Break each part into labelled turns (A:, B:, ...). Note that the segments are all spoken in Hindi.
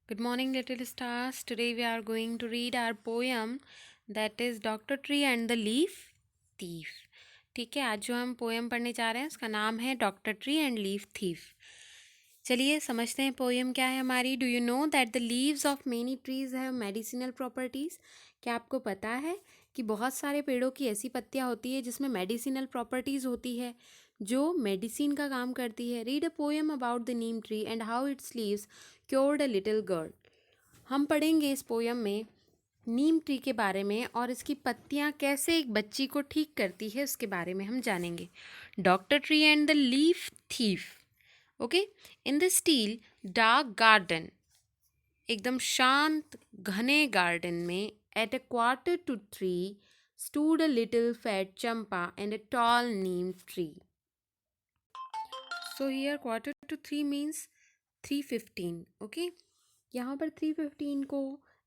A: Good morning, little stars. Today we are going to read our poem that is Dr. Tree and the Leaf Thief. ठीक है, आज जो हम पोएम पढ़ने जा रहे हैं उसका नाम है doctor tree and leaf thief. चलिए समझते हैं पोएम क्या है हमारी. Do you know that the leaves of many trees have medicinal properties. क्या आपको पता है कि बहुत सारे पेड़ों की ऐसी पत्तियां होती है जिसमें मेडिसिनल प्रॉपर्टीज़ होती है जो मेडिसिन का काम करती है. Read a poem about the neem tree and how it's leaves cured a little girl. हम पढ़ेंगे इस पोयम में नीम ट्री के बारे में और इसकी पत्तियां कैसे एक बच्ची को ठीक करती है उसके बारे में हम जानेंगे. Doctor tree and the leaf thief. Okay. In the still dark garden, एकदम शांत घने गार्डन में, at a quarter to three stood a little fat champa and a tall neem tree. So here quarter to 3 means 3:15. Okay. यहाँ पर 3:15 को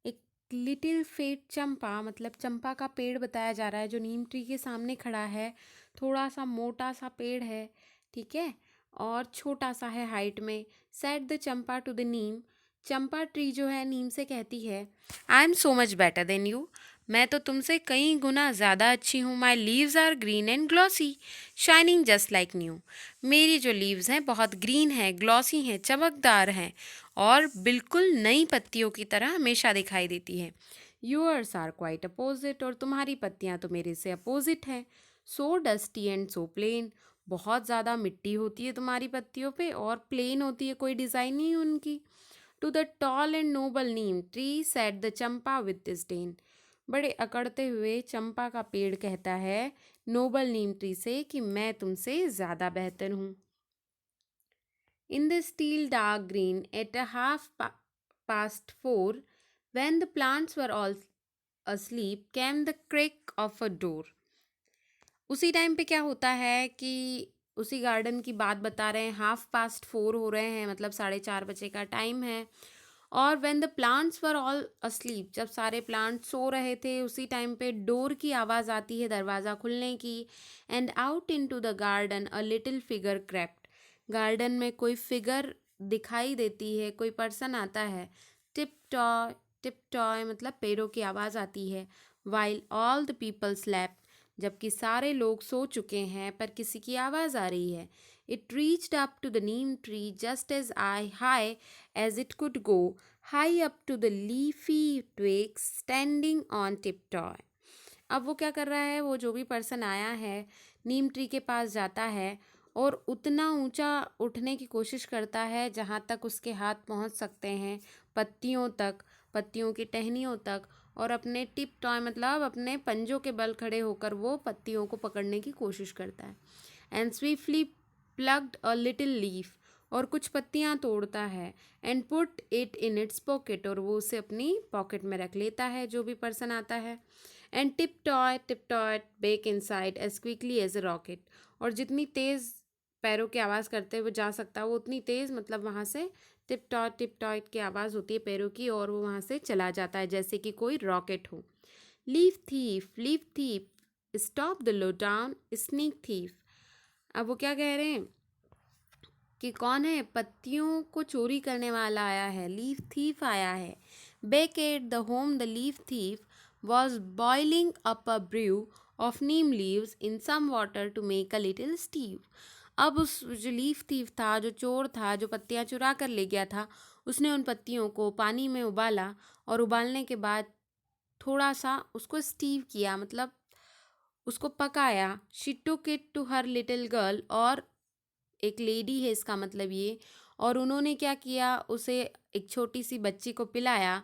A: एक लिटिल फेट चंपा मतलब चंपा का पेड़ बताया जा रहा है जो नीम ट्री के सामने खड़ा है. थोड़ा सा मोटा सा पेड़ है, ठीक है, और छोटा सा है हाइट में. Said the champa to the neem. Champa tree जो है नीम से कहती है, I am so much better than you. मैं तो तुमसे कई गुना ज़्यादा अच्छी हूँ. My leaves are green and glossy shining just like new. मेरी जो लीव्स हैं बहुत ग्रीन है, ग्लॉसी हैं, चमकदार हैं और बिल्कुल नई पत्तियों की तरह हमेशा दिखाई देती है. Yours are quite opposite. और तुम्हारी पत्तियाँ तो मेरे से अपोजिट हैं. So dusty and so plain. बहुत ज़्यादा मिट्टी होती है तुम्हारी पत्तियों पे और प्लेन होती है, कोई डिज़ाइन नहीं है उनकी. To the tall and noble neem tree said the champa with disdain. बड़े अकड़ते हुए चंपा का पेड़ कहता है नोबल नीम ट्री से कि मैं तुमसे ज़्यादा बेहतर हूँ. In the still dark green, at a past 4, when the plants were all asleep, came the creak of a door. उसी टाइम पे क्या होता है कि उसी गार्डन की बात बता रहे हैं. 4:30 हो रहे हैं, मतलब 4:30 का टाइम है. और when the plants were all asleep, जब सारे प्लांट सो रहे थे उसी टाइम पे डोर की आवाज़ आती है, दरवाज़ा खुलने की. And out into the garden a little figure crept. Garden में कोई फिगर दिखाई देती है, कोई पर्सन आता है. टिप टॉय मतलब पैरों की आवाज़ आती है. While all the people slept, जबकि सारे लोग सो चुके हैं पर किसी की आवाज़ आ रही है. It reached up to the neem tree just as I high as it could go, high up to the leafy twigs standing on tiptoe. अब वो क्या कर रहा है, वो जो भी पर्सन आया है नीम ट्री के पास जाता है और उतना ऊंचा उठने की कोशिश करता है जहाँ तक उसके हाथ पहुँच सकते हैं, पत्तियों तक, पत्तियों की टहनियों तक, और अपने टिप टॉय मतलब अपने पंजों के बल खड़े होकर वो पत्तियों को पकड़ने की कोशिश करता है. And swiftly plucked a little leaf, और कुछ पत्तियां तोड़ता है. And put it in its pocket, और वो उसे अपनी पॉकेट में रख लेता है जो भी पर्सन आता है. And tiptoe back inside as quickly as a rocket, और जितनी तेज़ पैरों की आवाज़ करते हुए जा सकता है वो उतनी तेज़, मतलब वहाँ से टिप टॉय की आवाज़ होती है पैरों की और वो वहाँ से चला जाता है जैसे कि कोई रॉकेट हो. Leaf thief stop the low down sneak thief. अब वो क्या कह रहे हैं कि कौन है, पत्तियों को चोरी करने वाला आया है, लीफ थीफ आया है. Back at the home the leaf thief was boiling up a brew of neem leaves in some water to make a little stew. अब उस जो लीफ थीफ था, जो चोर था, जो पत्तियां चुरा कर ले गया था, उसने उन पत्तियों को पानी में उबाला और उबालने के बाद थोड़ा सा उसको स्टीव किया, मतलब उसको पकाया. She took it to her little girl, और एक लेडी है इसका मतलब ये, और उन्होंने क्या किया, उसे एक छोटी सी बच्ची को पिलाया.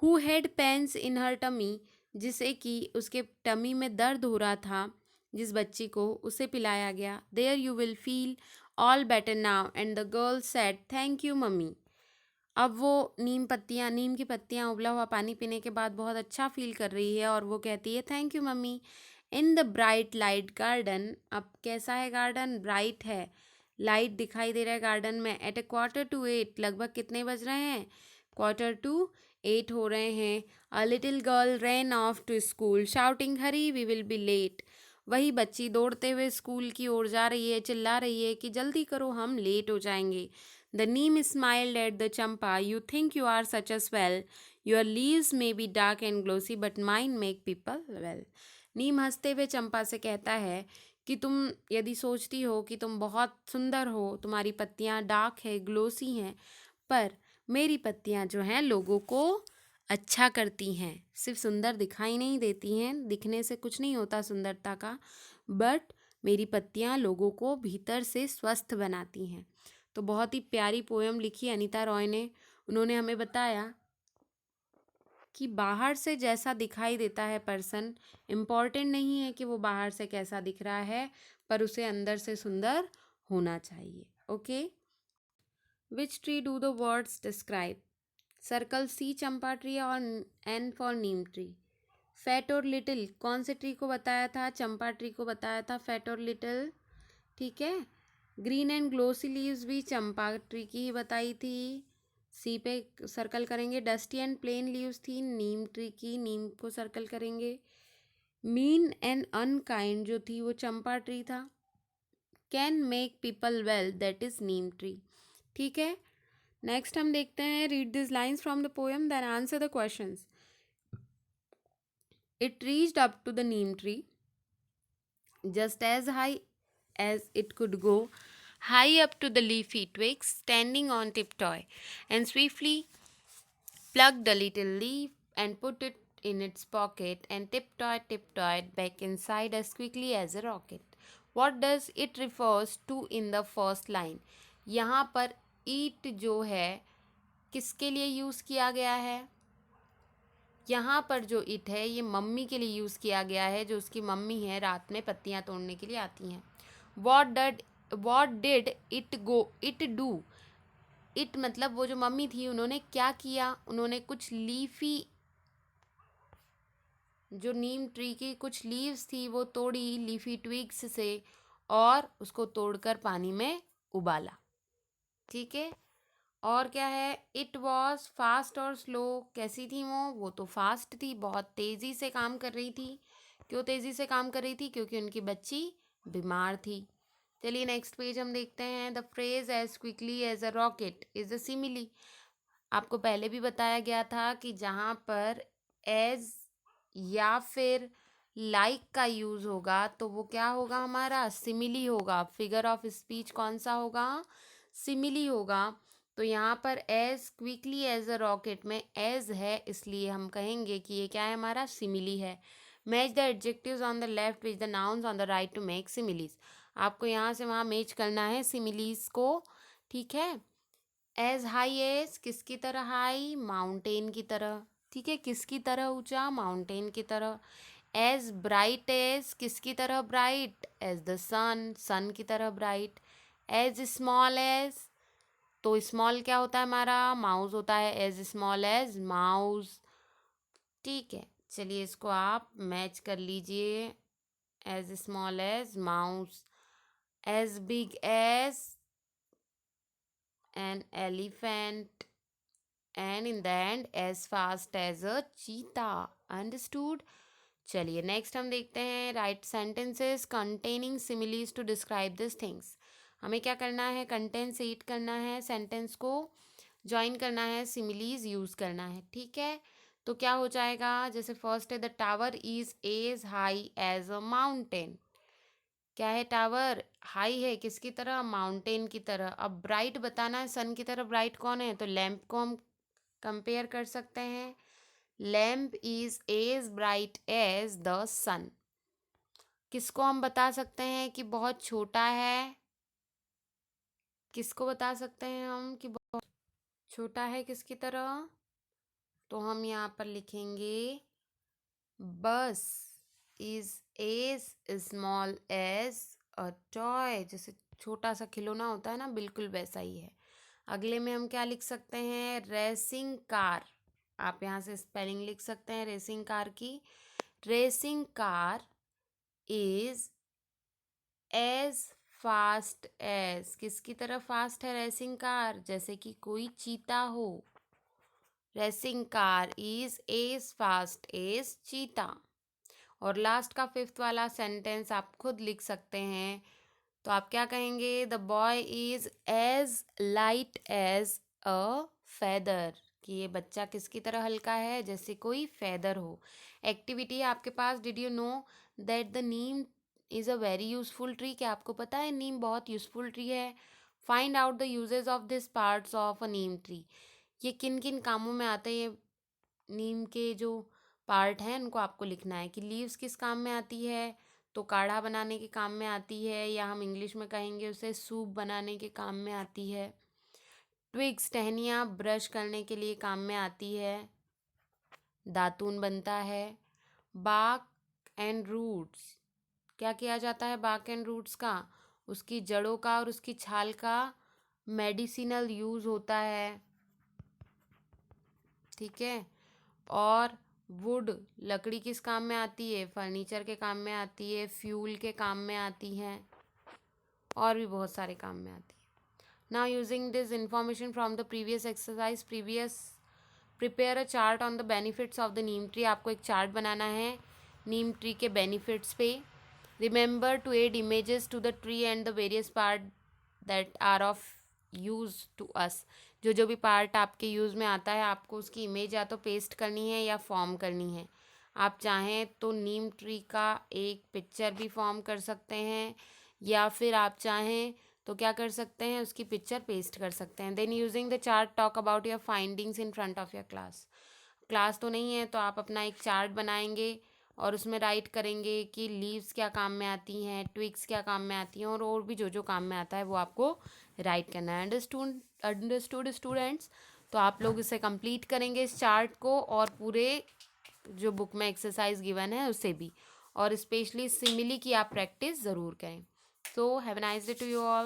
A: Who had pains in her tummy, जिसे कि उसके टमी में दर्द हो रहा था, जिस बच्ची को उसे पिलाया गया. There you will feel all better now and the girl said thank you mummy. अब वो नीम की पत्तियाँ उबला हुआ पानी पीने के बाद बहुत अच्छा फील कर रही है और वो कहती है thank you mummy. In the bright light garden, अब कैसा है गार्डन, ब्राइट है, लाइट दिखाई दे रहा है गार्डन में. एट अ क्वार्टर टू 8, लगभग कितने बज रहे हैं, 7:15 हो रहे हैं. A little girl ran off to school shouting hurry we will be late. वही बच्ची दौड़ते हुए स्कूल की ओर जा रही है, चिल्ला रही है कि जल्दी करो हम लेट हो जाएंगे. The neem smiled at the champa. You think you are such a swell. Your leaves may be dark and glossy, but mine make people well. नीम हंसते हुए चंपा से कहता है कि तुम यदि सोचती हो कि तुम बहुत सुंदर हो, तुम्हारी पत्तियां डार्क है, ग्लोसी हैं, पर मेरी पत्तियां जो हैं लोगों को अच्छा करती हैं। सिर्फ सुंदर दिखाई नहीं देती हैं, दिखने से कुछ नहीं होता सुंदरता का, बट मेरी पत्तियां लोगों को भीतर से स्वस्थ बनाती हैं। तो बहुत ही प्यारी पोएम लिखी अनीता रॉय ने। उन्होंने हमें बताया कि बाहर से जैसा दिखाई देता है पर्सन, इम्पॉर्टेंट नहीं है कि वो बाहर से कैसा दिख रहा है, पर उसे अंदर से सुंदर होना चाहिए। Okay, which tree do the words describe? Circle C champa tree और N for neem tree. Fat और लिटिल कौन से ट्री को बताया था? चंपा ट्री को बताया था फैट और लिटिल। ठीक है, ग्रीन एंड ग्लोसी लीव्स भी चंपा ट्री की ही बताई थी, सी पे सर्कल करेंगे। डस्टी एंड प्लेन लीव्स थी नीम ट्री की, नीम को सर्कल करेंगे। मीन एंड अनकाइंड जो थी वो चंपा ट्री था। Can make people well that is neem tree. ठीक है, नेक्स्ट हम देखते हैं, read this lines from the poem then answer the questions. It reached up to the neem tree just as high as it could go, high up to the leafy twigs, standing on tiptoe, and swiftly plucked a little leaf and put it in its pocket, and tiptoed back inside as quickly as a rocket. What does it refers to in the first line? यहाँ पर eat जो है किसके लिए यूज़ किया गया है? यहाँ पर जो इट है ये मम्मी के लिए यूज़ किया गया है, जो उसकी मम्मी है रात में पत्तियाँ तोड़ने के लिए आती हैं। What did it do? It मतलब वो जो मम्मी थी उन्होंने क्या किया? उन्होंने कुछ लीफी, जो नीम ट्री की कुछ लीव्स थी वो तोड़ी लीफी ट्विग्स से और उसको तोड़कर पानी में उबाला। ठीक है, और क्या है? इट वॉज फास्ट और स्लो, कैसी थी वो तो फास्ट थी, बहुत तेज़ी से काम कर रही थी। क्यों तेज़ी से काम कर रही थी? क्योंकि उनकी बच्ची बीमार थी। चलिए नेक्स्ट पेज हम देखते हैं। The phrase as quickly as a rocket is a simile. आपको पहले भी बताया गया था कि जहाँ पर एज या फिर लाइक का यूज़ होगा तो वो क्या होगा? हमारा सिमिली होगा। फिगर ऑफ स्पीच कौन सा होगा? सिमिली होगा। तो यहाँ पर as quickly as a rocket में एज है, इसलिए हम कहेंगे कि ये क्या है? हमारा सिमिली है। Match the adjectives on the left which the nouns on the right to make similes. आपको यहाँ से वहाँ मैच करना है सिमिलीज को। ठीक है, एज हाई एज किसकी तरह? हाई, माउंटेन की तरह। ठीक है, किसकी तरह ऊंचा? माउंटेन की तरह। एज ब्राइट एज किसकी तरह? Bright, as the sun, sun की तरह ब्राइट। एज स्मॉल एज, तो स्मॉल क्या होता है हमारा? माउस होता है। As small as mouse. ठीक है, चलिए इसको आप मैच कर लीजिए। As small as mouse, as big as an elephant, and in the end as fast as a cheetah. Understood? चलिए नेक्स्ट हम देखते हैं, write sentences containing similes to describe this things. हमें क्या करना है? कंटेंट से ईट करना है, सेंटेंस को ज्वाइन करना है, सिमिलीज यूज़ करना है। ठीक है, तो क्या हो जाएगा? जैसे फर्स्ट है, the tower is as high as a mountain. क्या है? टावर हाई है किसकी तरह? माउंटेन की तरह। अब ब्राइट बताना है, सन की तरह ब्राइट कौन है? तो लैम्प को हम कंपेयर कर सकते हैं। Lamp is as bright as the sun. किसको हम बता सकते हैं कि बहुत छोटा है? किसको बता सकते हैं हम कि बहुत छोटा है? किसकी तरह? तो हम यहाँ पर लिखेंगे bus is as small as a toy. जैसे छोटा सा खिलौना होता है ना, बिल्कुल वैसा ही है। अगले में हम क्या लिख सकते हैं? Racing car. आप यहाँ से स्पेलिंग लिख सकते हैं रेसिंग कार की। Racing car is as fast as, किसकी तरह फास्ट है रेसिंग कार? जैसे कि कोई चीता हो। Racing car is as fast as cheetah. और लास्ट का फिफ्थ वाला सेंटेंस आप खुद लिख सकते हैं। तो आप क्या कहेंगे? The boy is as light as a feather, कि ये बच्चा किसकी तरह हल्का है? जैसे कोई फेदर हो। एक्टिविटी है आपके पास, did you know that the neem is a very useful tree? क्या आपको पता है नीम बहुत यूजफुल ट्री है? Find out the uses of this parts of a neem tree. ये किन किन कामों में आते हैं? ये नीम के जो पार्ट हैं उनको आपको लिखना है कि लीव्स किस काम में आती है, तो काढ़ा बनाने के काम में आती है, या हम इंग्लिश में कहेंगे उसे सूप बनाने के काम में आती है। ट्विग्स टहनियाँ ब्रश करने के लिए काम में आती है, दातून बनता है। बाक एंड रूट्स, क्या किया जाता है बाक एंड रूट्स का? उसकी जड़ों का और उसकी छाल का मेडिसिनल यूज़ होता है, ठीक है। और वुड, लकड़ी किस काम में आती है? फर्नीचर के काम में आती है, फ्यूल के काम में आती है, और भी बहुत सारे काम में आती है। Now using this information from the previous exercise, prepare a chart on the benefits of the neem tree. आपको एक चार्ट बनाना है नीम ट्री के बेनिफिट्स पे। Remember to add images to the tree and the various part that are of use to us. जो जो भी पार्ट आपके यूज़ में आता है आपको उसकी इमेज या तो पेस्ट करनी है या फॉर्म करनी है। आप चाहें तो नीम ट्री का एक पिक्चर भी फॉर्म कर सकते हैं, या फिर आप चाहें तो क्या कर सकते हैं, उसकी पिक्चर पेस्ट कर सकते हैं। Then using the chart talk about your findings in front of your class. Class तो नहीं है तो आप अपना एक चार्ट बनाएंगे और उसमें राइट करेंगे कि लीव्स क्या काम में आती हैं, ट्विग्स क्या काम में आती हैं, और भी जो जो काम में आता है वो आपको राइट करना है। Understood students? तो आप लोग इसे कंप्लीट करेंगे इस चार्ट को, और पूरे जो बुक में एक्सरसाइज गिवन है उससे भी, और स्पेशली सिमिली की आप प्रैक्टिस ज़रूर करें। So have a nice day to you all.